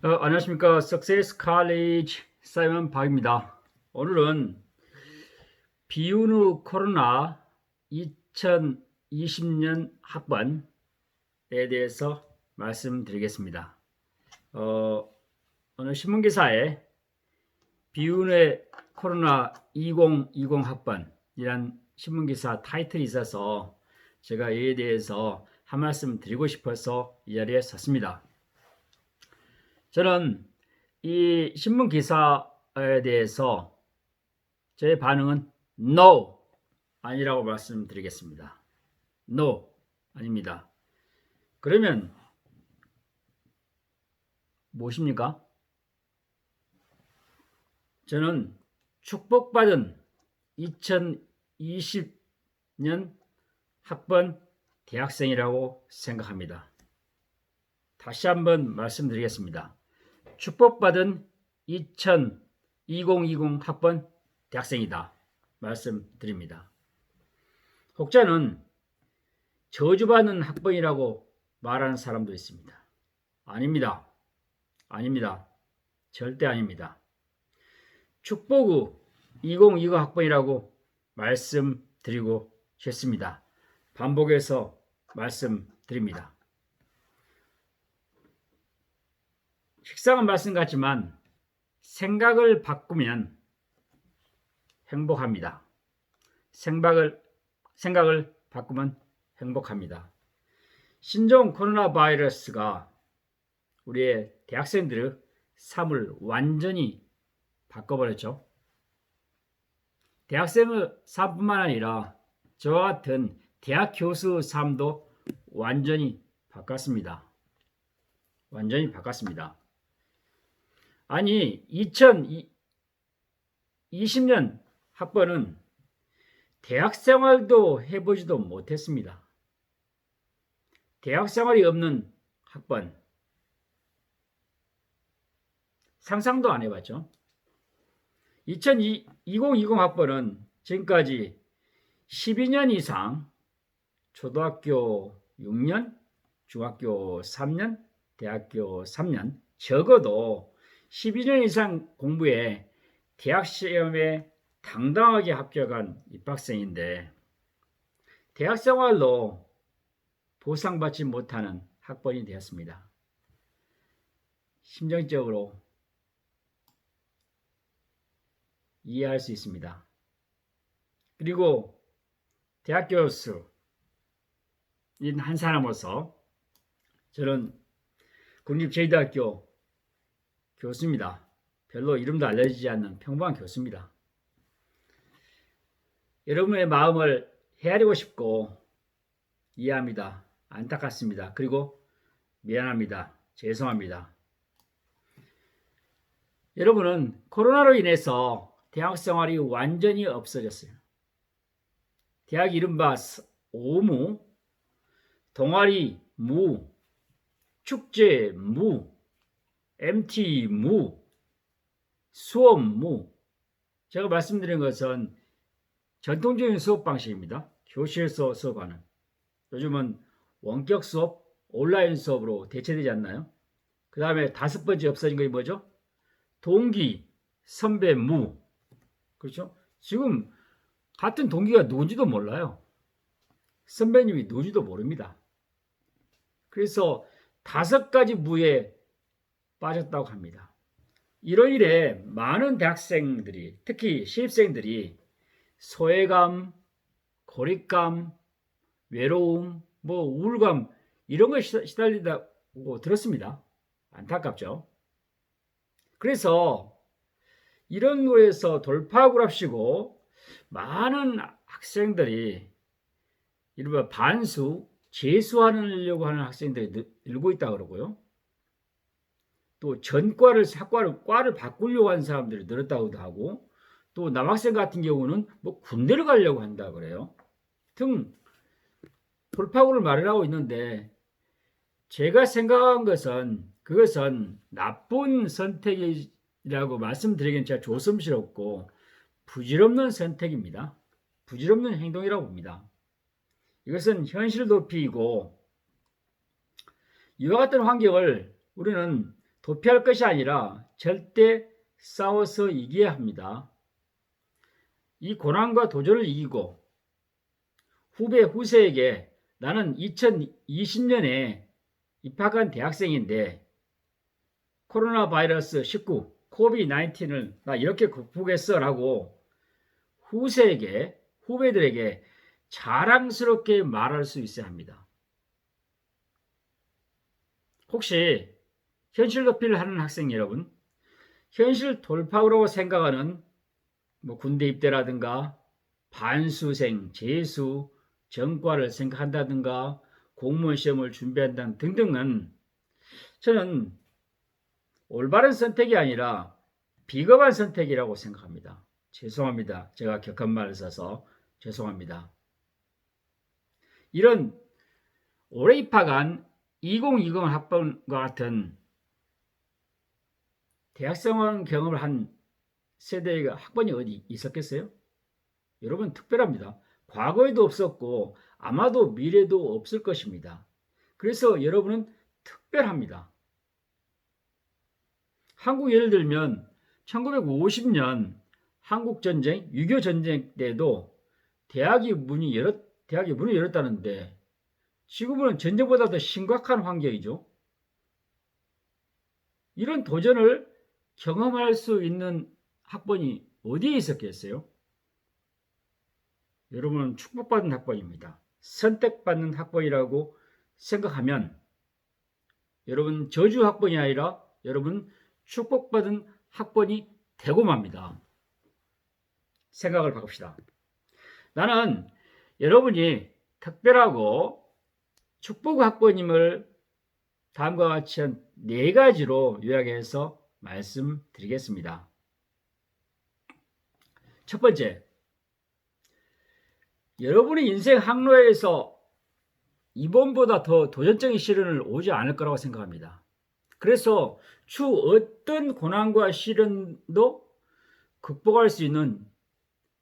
안녕하십니까. Success College 사이먼 박입니다. 오늘은 비운 후 코로나 2020년 학번에 대해서 말씀드리겠습니다. 오늘 신문기사에 비운 후 코로나 2020 학번이란 신문기사 타이틀이 있어서 제가 이에 대해서 한 말씀 드리고 싶어서 이 자리에 섰습니다. 저는 이 신문 기사에 대해서 제 반응은 No 아니라고 말씀드리겠습니다. No 아닙니다. 그러면 무엇입니까? 저는 축복받은 2020년 학번 대학생이라고 생각합니다. 다시 한번 말씀드리겠습니다. 축복받은 2020 학번 대학생이다 말씀드립니다. 혹자는 저주받는 학번이라고 말하는 사람도 있습니다. 아닙니다. 아닙니다. 절대 아닙니다. 축복 후 2020 학번이라고 말씀드리고 싶습니다. 반복해서 말씀드립니다. 식상한 말씀 같지만 생각을 바꾸면 행복합니다. 생각을 바꾸면 행복합니다. 신종 코로나 바이러스가 우리의 대학생들의 삶을 완전히 바꿔버렸죠. 대학생의 삶뿐만 아니라 저와 같은 대학 교수의 삶도 완전히 바꿨습니다. 완전히 바꿨습니다. 아니 2020년 학번은 대학생활도 해보지도 못했습니다. 대학생활이 없는 학번 상상도 안 해봤죠. 2020 학번은 지금까지 12년 이상 초등학교 6년, 중학교 3년, 대학교 3년 적어도 12년 이상 공부에 대학 시험에 당당하게 합격한 입학생인데 대학생활로 보상받지 못하는 학번이 되었습니다. 심정적으로 이해할 수 있습니다. 그리고 대학 교수인 한 사람으로서 저는 국립제주대학교 교수입니다. 별로 이름도 알려지지 않는 평범한 교수입니다. 여러분의 마음을 헤아리고 싶고 이해합니다. 안타깝습니다. 그리고 미안합니다. 죄송합니다. 여러분은 코로나로 인해서 대학 생활이 완전히 없어졌어요. 대학 이른바 오무, 동아리 무, 축제 무, MT 무, 수업 무. 제가 말씀드린 것은 전통적인 수업 방식입니다. 교실에서 수업하는. 요즘은 원격 수업, 온라인 수업으로 대체되지 않나요? 그 다음에 다섯 번째 없어진 것이 뭐죠? 동기, 선배 무. 그렇죠? 지금 같은 동기가 누군지도 몰라요. 선배님이 누군지도 모릅니다. 그래서 5가지 무에 빠졌다고 합니다. 이러이래 많은 대학생들이 특히 신입생들이 소외감, 고립감, 외로움, 우울감 이런 걸 시달린다고 들었습니다. 안타깝죠. 그래서 이런 거에서 돌파구를 합시고 많은 학생들이 이른바 반수, 재수하려고 하는 학생들이 늘고 있다고 그러고요. 또 과를 바꾸려고 하는 사람들이 늘었다고도 하고 또 남학생 같은 경우는 군대를 가려고 한다 그래요. 등 돌파구를 마련하고 있는데 제가 생각한 것은 그것은 나쁜 선택이라고 말씀드리기는 제가 조심스럽고 부질없는 선택입니다. 부질없는 행동이라고 봅니다. 이것은 현실 도피이고 이와 같은 환경을 우리는 도피할 것이 아니라 절대 싸워서 이겨야 합니다. 이 고난과 도전을 이기고 후세에게 나는 2020년에 입학한 대학생인데 코로나 바이러스 19 코비드-19을 나 이렇게 극복했어 라고 후배들에게 자랑스럽게 말할 수 있어야 합니다. 혹시 현실 도피를 하는 학생 여러분, 현실 돌파구라고 생각하는 군대 입대라든가 반수생, 재수, 전과를 생각한다든가 공무원 시험을 준비한다 등등은 저는 올바른 선택이 아니라 비겁한 선택이라고 생각합니다. 죄송합니다. 제가 격한 말을 써서 죄송합니다. 이런 올해 입학한 2020 학번과 같은 대학생활 경험을 한 세대의 학번이 어디 있었겠어요? 여러분 특별합니다. 과거에도 없었고 아마도 미래도 없을 것입니다. 그래서 여러분은 특별합니다. 한국 예를 들면 1950년 한국전쟁, 6.25 전쟁 때도 대학이 문을 열었다는데 지금은 전쟁보다 더 심각한 환경이죠. 이런 도전을 경험할 수 있는 학번이 어디에 있었겠어요? 여러분은 축복받은 학번입니다. 선택받는 학번이라고 생각하면 여러분 저주 학번이 아니라 여러분 축복받은 학번이 되고 맙니다. 생각을 바꿉시다. 나는 여러분이 특별하고 축복 학번임을 다음과 같이 한 4가지로 요약해서 말씀드리겠습니다. 첫 번째, 여러분의 인생 항로에서 이번보다 더 도전적인 시련을 오지 않을 거라고 생각합니다. 그래서 추후 어떤 고난과 시련도 극복할 수 있는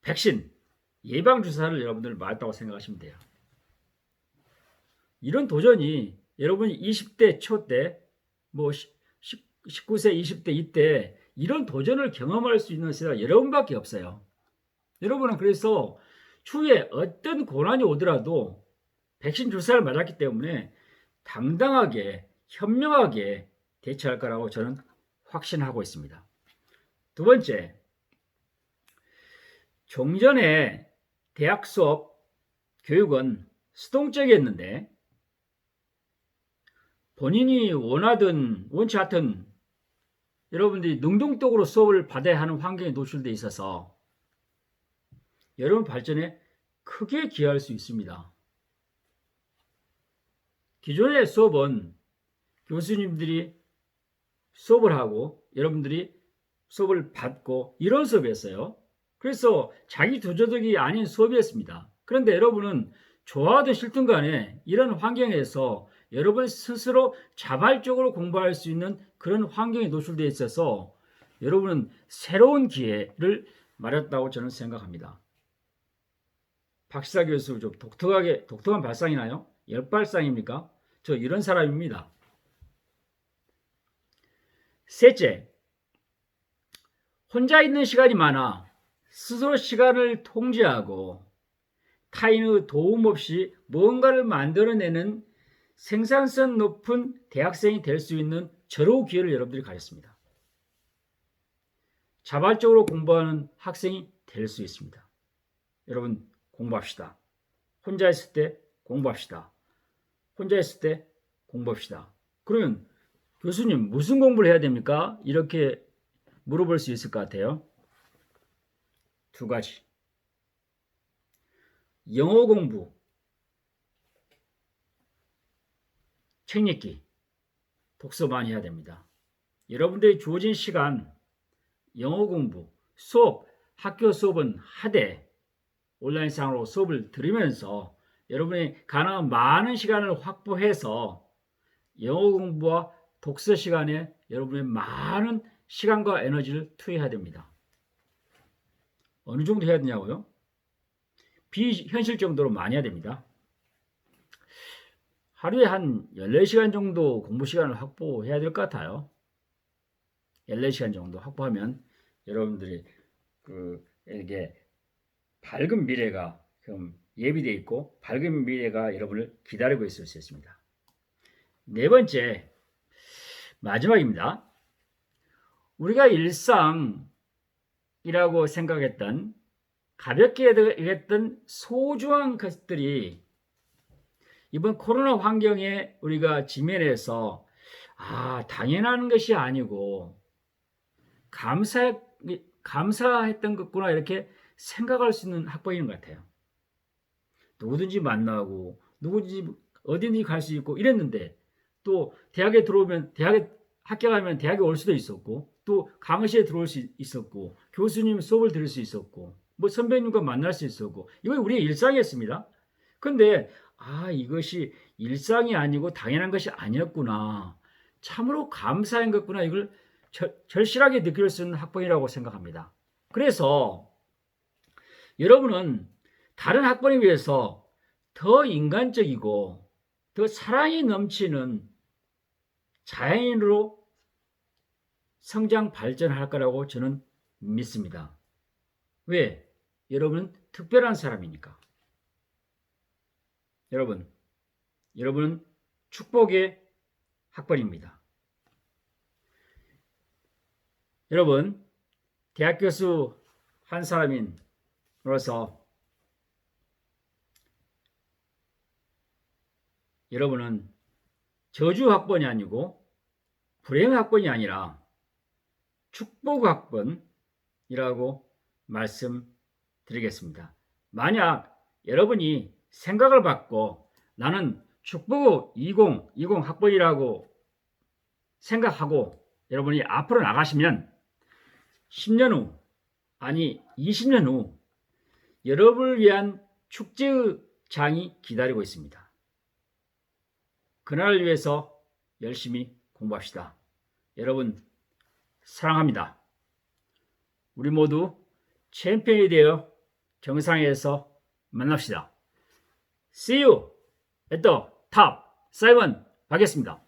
백신, 예방주사를 여러분들 맞았다고 생각하시면 돼요. 이런 도전이 여러분이 20대 초 때, 19세, 20대 이때 이런 도전을 경험할 수 있는 세대가 여러분밖에 없어요. 여러분은 그래서 추후에 어떤 고난이 오더라도 백신 주사를 맞았기 때문에 당당하게, 현명하게 대처할 거라고 저는 확신하고 있습니다. 두 번째, 종전에 대학 수업, 교육은 수동적이었는데 본인이 원하든 원치 않든 여러분들이 능동적으로 수업을 받아야 하는 환경에 노출되어 있어서 여러분 발전에 크게 기여할 수 있습니다. 기존의 수업은 교수님들이 수업을 하고 여러분들이 수업을 받고 이런 수업이었어요. 그래서 자기 도전적이 아닌 수업이었습니다. 그런데 여러분은 좋아하든 싫든 간에 이런 환경에서 여러분 스스로 자발적으로 공부할 수 있는 그런 환경에 노출되어 있어서 여러분은 새로운 기회를 맞았다고 저는 생각합니다. 박시사 교수 좀 독특한 발상이나요? 역발상입니까? 저 이런 사람입니다. 셋째, 혼자 있는 시간이 많아 스스로 시간을 통제하고 타인의 도움 없이 무언가를 만들어내는 생산성 높은 대학생이 될 수 있는 절호 기회를 여러분들이 가졌습니다. 자발적으로 공부하는 학생이 될 수 있습니다. 여러분 공부합시다. 혼자 있을 때 공부합시다. 혼자 있을 때 공부합시다. 그러면 교수님 무슨 공부를 해야 됩니까? 이렇게 물어볼 수 있을 것 같아요. 2가지. 영어 공부, 책 읽기, 독서 많이 해야 됩니다. 여러분들이 주어진 시간, 영어 공부, 수업, 학교 수업은 하되 온라인상으로 수업을 들으면서 여러분이 가능한 많은 시간을 확보해서 영어 공부와 독서 시간에 여러분의 많은 시간과 에너지를 투여해야 됩니다. 어느 정도 해야 되냐고요? 비현실 정도로 많이 해야 됩니다. 하루에 한 14시간 정도 공부 시간을 확보해야 될 것 같아요. 14시간 정도 확보하면 여러분들이 이게 밝은 미래가 그럼 예비되어 있고 밝은 미래가 여러분을 기다리고 있을 수 있습니다. 네 번째, 마지막입니다. 우리가 일상이라고 생각했던 가볍게 여겼던 소중한 것들이 이번 코로나 환경에 우리가 지면해서 당연한 것이 아니고 감사했던 것구나 이렇게 생각할 수 있는 학번인 것 같아요. 누구든지 만나고 누구든지 어디든지 갈 수 있고 이랬는데 또 대학에 들어오면 학교 가면 대학에 올 수도 있었고 또 강의실에 들어올 수 있었고 교수님 수업을 들을 수 있었고 뭐 선배님과 만날 수 있었고 이거 우리의 일상이었습니다. 근데 이것이 일상이 아니고 당연한 것이 아니었구나. 참으로 감사한 것구나. 이걸 절실하게 느낄 수 있는 학번이라고 생각합니다. 그래서 여러분은 다른 학번에 비해서 더 인간적이고 더 사랑이 넘치는 자연인으로 성장 발전할 거라고 저는 믿습니다. 왜? 여러분은 특별한 사람이니까. 여러분은 축복의 학번입니다. 여러분, 대학 교수 한 사람인으로서 여러분은 저주 학번이 아니고 불행 학번이 아니라 축복 학번이라고 말씀드리겠습니다. 만약 여러분이 생각을 바꿔 나는 축복 2020 학번이라고 생각하고 여러분이 앞으로 나가시면 10년 후, 아니 20년 후 여러분을 위한 축제의 장이 기다리고 있습니다. 그날을 위해서 열심히 공부합시다. 여러분 사랑합니다. 우리 모두 챔피언이 되어 정상에서 만납시다. See you at the top. 사이먼 박이었습니다.